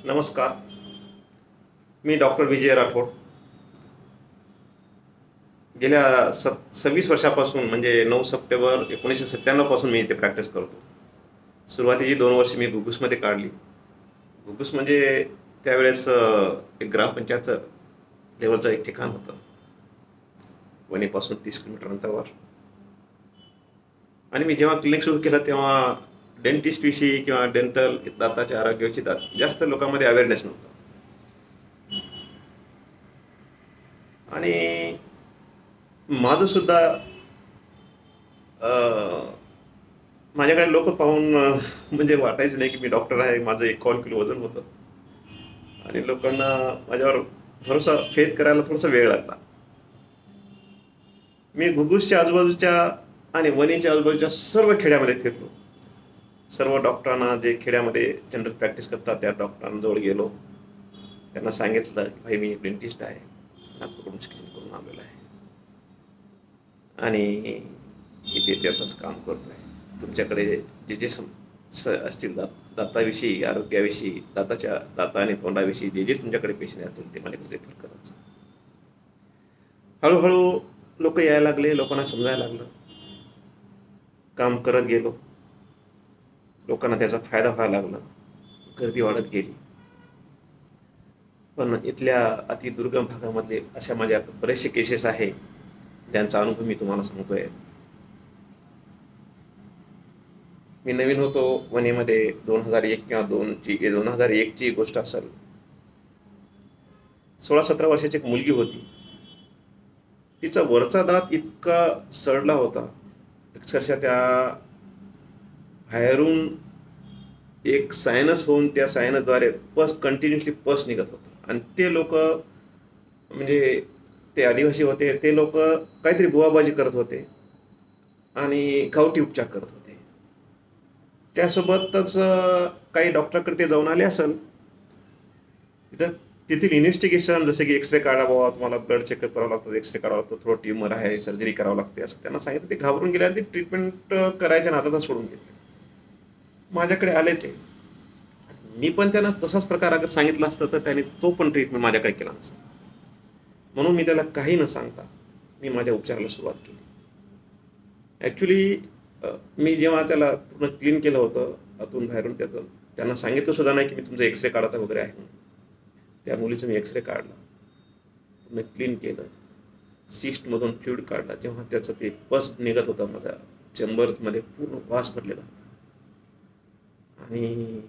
नमस्कार. मी डॉक्टर विजय राठोड. गेल्या 26 वर्षापासून म्हणजे 9 सप्टेंबर 1997 पासून मी इथे प्रॅक्टिस करतो. सुरुवातीची 2 वर्ष मी घुगुसमध्ये काढली. घुगुस म्हणजे त्यावेळेस एक ग्रामपंचायतचं लेवलचं एक ठिकाण होतं. वणीपासून 30 किलोमीटर अंतरावर. आणि मी जेव्हा क्लिनिक सुरू केलं तेव्हा डेंटिस्टविषयी किंवा डेंटल दाताच्या आरोग्याविषयी जास्त लोकांमध्ये अवेअरनेस नव्हता. आणि माझं सुद्धा माझ्याकडे लोक पाहून म्हणजे वाटायचं नाही की मी डॉक्टर आहे. माझं 51 किलो वजन होतं आणि लोकांना माझ्यावर भरोसा फेथ करायला थोडासा वेळ लागला. मी घुगुसच्या आजूबाजूच्या आणि वणीच्या आजूबाजूच्या सर्व खेड्यामध्ये फिरलो. सर्व डॉक्टरांना जे खेड्यामध्ये जनरल प्रॅक्टिस करतात त्या डॉक्टरांजवळ गेलो. त्यांना सांगितलं की भाई मी डेंटिस्ट आहे, नागपूरकडून शिक्षण करून आलेलो आहे आणि इथे ते असंच काम करतोय. तुमच्याकडे जे जे असतील दाताविषयी, आरोग्याविषयी, दाता आणि तोंडाविषयी जे जे तुमच्याकडे पेशंट असतील ते मला रेफर करायचं. हळूहळू लोक यायला लागले, लोकांना समजायला लागलं. काम करत गेलो, लोकांना त्याचा फायदा व्हायला लागला, गर्दी वाढत गेली. पण इथल्या अतिदुर्गम भागामधले अशा माझ्या बरेचसे केसेस आहे ज्यांचा अनुभव मी तुम्हाला सांगतोय. मी नवीन होतो वणीमध्ये 2001 किंवा 2001ची गोष्ट असेल. 16-17 वर्षाची एक मुलगी होती. तिचा वरचा दात इतका सडला होता, अक्षरशः त्या बाहेरून एक सायनस होऊन त्या सायनसद्वारे कंटिन्युअसली पस निघत होतं. आणि ते लोक म्हणजे ते आदिवासी होते, ते लोक काहीतरी बुवाबाजी करत होते आणि गावठी उपचार करत होते. त्यासोबतच काही डॉक्टरकडे ते जाऊन आले असेल. तिथं तेथील इन्व्हेस्टिगेशन जसे की एक्सरे काढावा, तुम्हाला ब्लड चेकअप करावं लागतं, एक्सरे काढावं लागतं, थोडं ट्यूमर आहे, सर्जरी करावं लागते असं त्यांना सांगितलं. ते घाबरून गेले आणि ते ट्रीटमेंट करायच्या नादातच सोडून घेतले. माझ्याकडे आले ते. मी पण त्यांना तसाच प्रकार अगर सांगितलं असतं तर त्याने तो पण ट्रीटमेंट माझ्याकडे केला नसता. म्हणून मी त्याला काही न सांगता मी माझ्या उपचाराला सुरुवात केली. ॲक्च्युली मी जेव्हा त्याला पूर्ण क्लीन केलं होतं आतून बाहेरून, त्यातून त्यांना सांगितलं सुद्धा नाही की मी तुमचं एक्सरे काढता वगैरे आहे म्हणून. त्या मुलीचं मी एक्सरे काढला, पूर्ण क्लीन केलं, सिस्टमधून फ्लुइड काढला. जेव्हा त्याचं ते पस निघत होता माझ्या चेंबरमध्ये पूर्ण वास भरलेला होता. आणि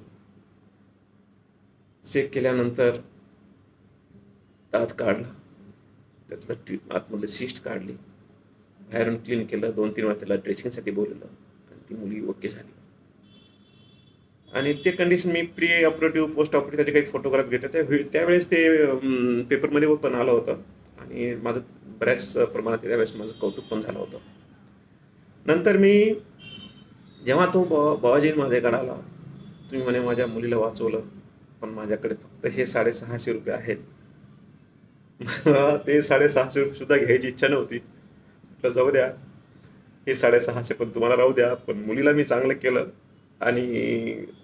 चेक केल्यानंतर दात काढला, त्यातलं आतमधले सिस्ट काढली, बाहेरून क्लीन केलं, 2-3 वेळा त्याला ड्रेसिंगसाठी बोलवलं आणि ती मुलगी ओके झाली. आणि ते कंडिशन मी प्री ऑपरेटिव्ह, पोस्ट ऑपरेटिव्ह त्याचे काही फोटोग्राफ घेतले. त्यावेळेस ते पेपरमध्ये पण आलं होतं आणि माझं बऱ्याच प्रमाणात त्यावेळेस माझं कौतुक पण झालं होतं. नंतर मी जेव्हा तो बाबाजी माझ्याकडे आला, तुम्ही म्हणे माझ्या मुलीला वाचवलं, पण माझ्याकडे फक्त हे 650 रुपये आहेत. ते 650 रुपये सुद्धा घ्यायची इच्छा नव्हती. म्हटलं जाऊ द्या, हे 650 पण तुम्हाला राहू द्या, पण मुलीला मी चांगलं केलं आणि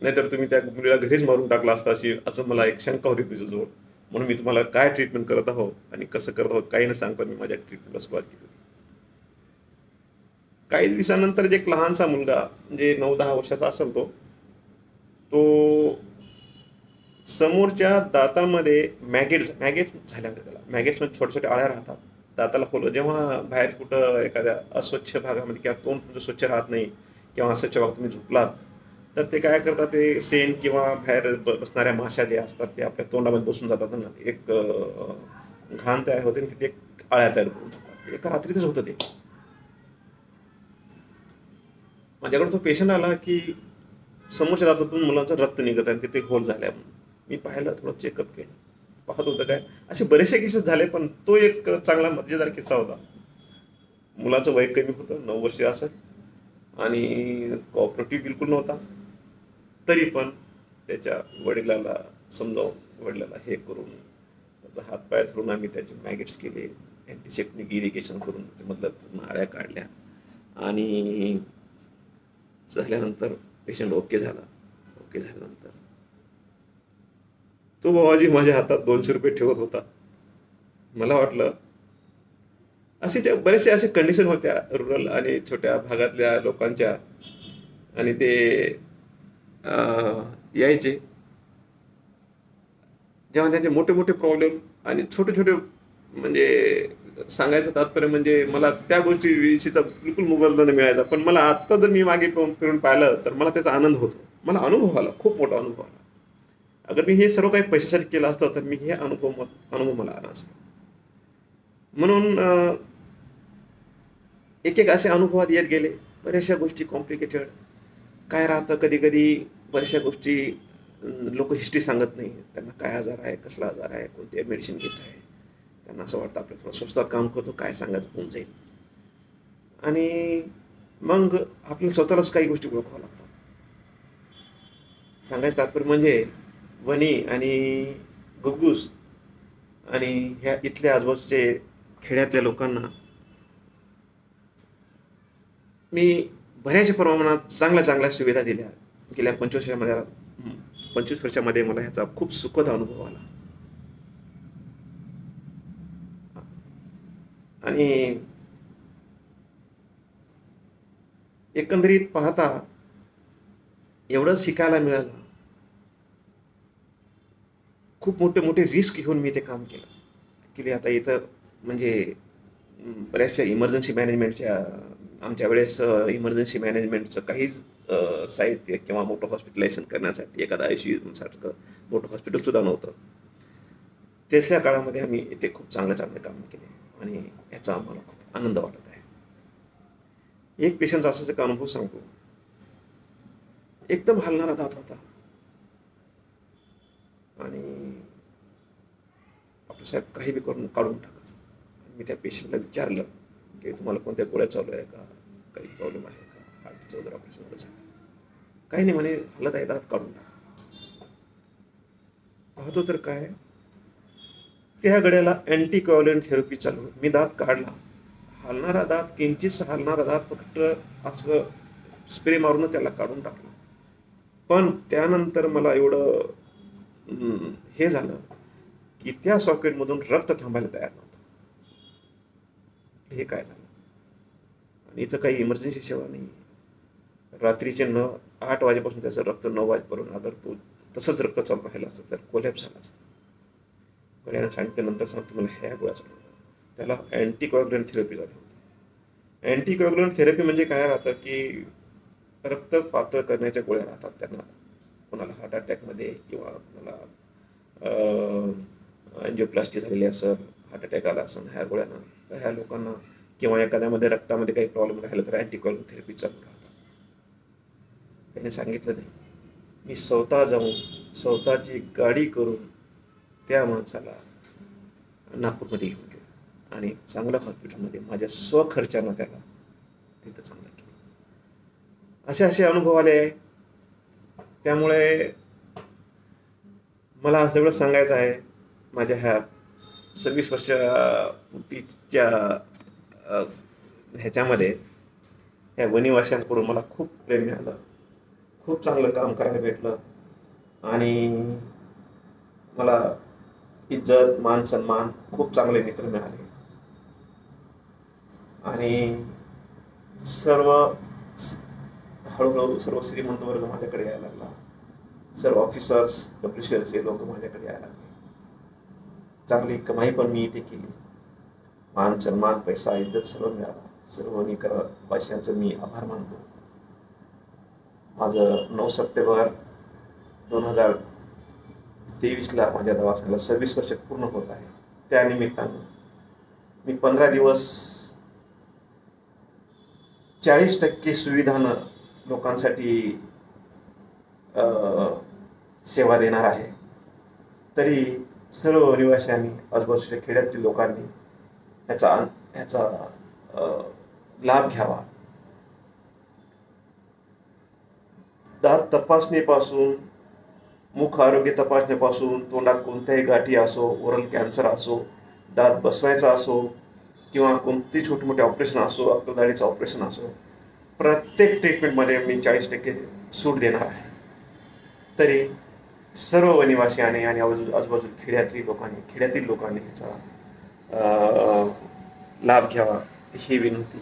नाहीतर तुम्ही त्या मुलीला घरीच मारून टाकला असता असं मला एक शंका होती तुझ्याजवळ. म्हणून मी तुम्हाला काय ट्रीटमेंट करत आहोत आणि कसं करत आहोत काही न सांगता मी माझ्या ट्रीटमेंटला सुरुवात केली. काही दिवसानंतर एक लहानसा मुलगा म्हणजे 9-10 वर्षाचा असेल तो समोरच्या दातामध्ये मॅगेट्स झाल्या होत्या. त्याला मॅगेट्स म्हणजे छोट्या छोट्या आळ्या राहतात दाताला खोल. जेव्हा बाहेर कुठं एखाद्या अस्वच्छ भागामध्ये किंवा तोंड तुमचं स्वच्छ राहत नाही किंवा अस्वच्छ भागात तुम्ही झोपलात तर ते काय करतात, ते सेन किंवा बाहेर बसणाऱ्या माशा ज्या असतात ते आपल्या तोंडामध्ये बसून जातात ना, एक घाण तयार होते आणि तिथे एक आळ्या तयार करून जातात. एका रात्रीतच होतं ते. माझ्याकडे तो पेशंट आला की समोरच्या दातातून मुलाचं रक्त निघत आहे, तिथे होल झाल्या. मी पाहिलं, थोडं चेकअप केलं, पाहत होतं काय असे बरेचसे केसेस झाले. पण तो एक चांगला मजेदार किस्सा होता. मुलाचं वय कमी होतं, 9 वर्ष असत आणि कॉपरेटिव्ह बिलकुल नव्हता. तरी पण त्याच्या वडिलाला समजावून, वडिलाला हे करून त्याचा हातपाय धरून आम्ही त्याचे मॅगेट्स केले, अँटीसेप्टिक इरिगेशन करून त्याच्यामधल्या पूर्ण आळ्या काढल्या आणि झाल्यानंतर पेशंट ओके झाला. ओके झाल्यानंतर तो बाबाजी माझ्या हातात 200 रुपये ठेवत होता. मला वाटलं बरेचसे असे कंडिशन होत्या रुरल आणि छोट्या भागातल्या लोकांच्या. आणि ते यायचे जेव्हा त्यांचे मोठे मोठे प्रॉब्लेम आणि छोटे छोटे, म्हणजे सांगायचं तात्पर्य म्हणजे मला त्या गोष्टी विषयीचा बिलकुल मोबदला नाही मिळायचा. पण मला आत्ता जर मी मागे फिरून पाहिलं तर मला त्याचा आनंद होतो. मला अनुभव आला, खूप मोठा अनुभव आला. अगर मी हे सर्व काही पैशासाठी केलं असतं तर मी हे अनुभव मला आला असता. म्हणून एक एक असे अनुभवात येत गेले. बऱ्याचशा गोष्टी कॉम्प्लिकेटेड काय राहतं, कधी कधी बऱ्याचशा गोष्टी लोक हिस्ट्री सांगत नाही. त्यांना काय आजार आहे, कसला आजार आहे, कोणते मेडिसिन घेत आहे. त्यांना असं वाटतं आपलं थोडं स्वस्तात काम करतो, काय सांगायचं होऊन जाईल. आणि मग आपल्याला स्वतःलाच काही गोष्टी ओळखाव्या लागतात. सांगायचं तात्पर्य म्हणजे वणी आणि गुग्गूस आणि ह्या इथल्या आजूबाजूचे खेड्यातल्या लोकांना मी बऱ्याच प्रमाणात चांगल्या सुविधा दिल्या. गेल्या 25 वर्षामध्ये मला ह्याचा खूप सुखद अनुभव आला. आणि एकंदरीत पाहता एवढं शिकायला मिळालं. खूप मोठे मोठे रिस्क घेऊन मी ते काम केलं. ॲक्च्युली आता इथं म्हणजे बऱ्याचशा इमर्जन्सी मॅनेजमेंटच्या, आमच्या वेळेस इमर्जन्सी मॅनेजमेंटचं काहीच साहित्य किंवा मोठं हॉस्पिटलायझेशन करण्यासाठी एखादा ICU सारखं मोठं हॉस्पिटल सुद्धा नव्हतं. त्याच्या काळामध्ये आम्ही इथे खूप चांगले काम केले आणि याचा आम्हाला खूप आनंद वाटत आहे. एक पेशंटचा असाच एक अनुभव सांगतो. एकदम हलणारा दात होता आणि डॉक्टर साहेब काही बी करून काढून टाका. मी त्या पेशंटला विचारलं की तुम्हाला कोणत्या गोळ्या चालू आहे का, काही प्रॉब्लेम आहे का, हार्टचं वगैरे ऑपरेशन वगैरे झालं. काही नाही म्हणे, हलत आहे दात काढून टाका. पाहतो तर काय, त्या गड्याला अँटीकोॲग्युलंट थेरपी चालू होती. मी दात काढला, हलणारा दात, किंचित हलणारा दात फक्त असं स्प्रे मारून त्याला काढून टाकलं. पण त्यानंतर मला एवढं हे झालं की त्या सॉकेटमधून रक्त थांबायला तयार नव्हतं. हे काय झालं. आणि इथं काही इमर्जन्सी सेवा नाही. रात्रीचे 8 वाजेपासून त्याचं रक्त 9 वाजेपर्यंत, अगर तो तसंच रक्त चालू राहिलं असतं तर कोलॅप्स झाला असतं. गड्यानं सांगितल्यानंतर सांगतो मला ह्या गोळ्या चालू होत्या. त्याला अँटीकोॲग्युलंट थेरपी झाली होती. अँटीकोॲग्युलंट थेरपी म्हणजे काय राहतं की रक्त पातळ करण्याच्या गोळ्या राहतात त्यांना. कोणाला हार्ट अटॅकमध्ये किंवा कोणाला अँजिओप्लास्टी झालेली असेल, हार्ट अटॅक आला असेल ह्या गोळ्यांना, तर ह्या लोकांना किंवा एखाद्यामध्ये रक्तामध्ये काही प्रॉब्लेम राहिला तर अँटीकोॲग्युलंट थेरपी चालू राहतात. त्याने सांगितलं नाही. मी स्वतः जाऊन स्वतःची गाडी करून त्या माणसाला नागपूरमध्ये घेऊन गेलो आणि चांगल्या हॉस्पिटलमध्ये माझ्या स्वखर्चानं त्याला तिथं चांगलं केलं. असे अनुभव आले. त्यामुळे मला असं एवढं सांगायचं आहे, माझ्या ह्या 26 वर्ष पूर्तीच्या ह्याच्यामध्ये ह्या वनिवाशांकडून मला खूप प्रेम मिळालं, खूप चांगलं काम करायला भेटलं आणि मला इज्जत, मान, सन्मान, खूप चांगले मित्र मिळाले आणि हळूहळू सर्व श्रीमंत वर्ग माझ्याकडे यायला लागला. सर्व ऑफिसर्स, WCLचे लोक माझ्याकडे यायला लागले. चांगली कमाई पण मी इथे केली. मान, सन्मान, पैसा, इज्जत सर्व मिळाला. सर्व भाषांचं मी आभार मानतो. माझं 9 सप्टेंबर 2023ला माझ्या दवाखान्याला 26 वर्ष पूर्ण होत आहे. त्यानिमित्तानं मी 15 दिवस 40% सुविधानं लोकांसाठी सेवा देणार आहे. तरी सर्व निवाशांनी, आजूबाजूच्या खेड्यातील लोकांनी ह्याचा लाभ घ्यावा. दात तपासणीपासून, मुख आरोग्य तपासणीपासून, तोंडात कोणत्याही गाठी असो, ओरल कॅन्सर असो, दात बसवायचा असो किंवा कोणती छोटे मोठे ऑपरेशन असो, अक्कलदाढीचं ऑपरेशन असो, प्रत्येक ट्रीटमेंटमध्ये मी 40% सूट देणार आहे. तरी सर्व वनिवासियाने आणि आजूबाजू खेड्यातील लोकांनी ह्याचा लाभ घ्यावा ही विनंती.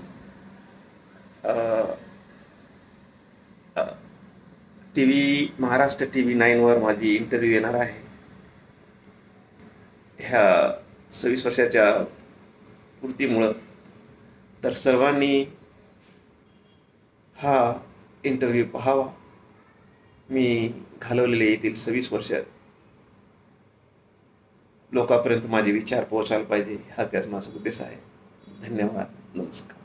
महाराष्ट्र TV 9 वर माझी इंटरव्ह्यू येणार आहे. ह्या 26 वर्षाच्या पूर्तीमुळं. तर सर्वांनी हा इंटरव्ह्यू पाहावा. मी घालवलेले येथील 26 वर्ष लोकांपर्यंत माझे विचार पोहोचायला पाहिजे, हा त्याच माझा उद्देश आहे. धन्यवाद. नमस्कार.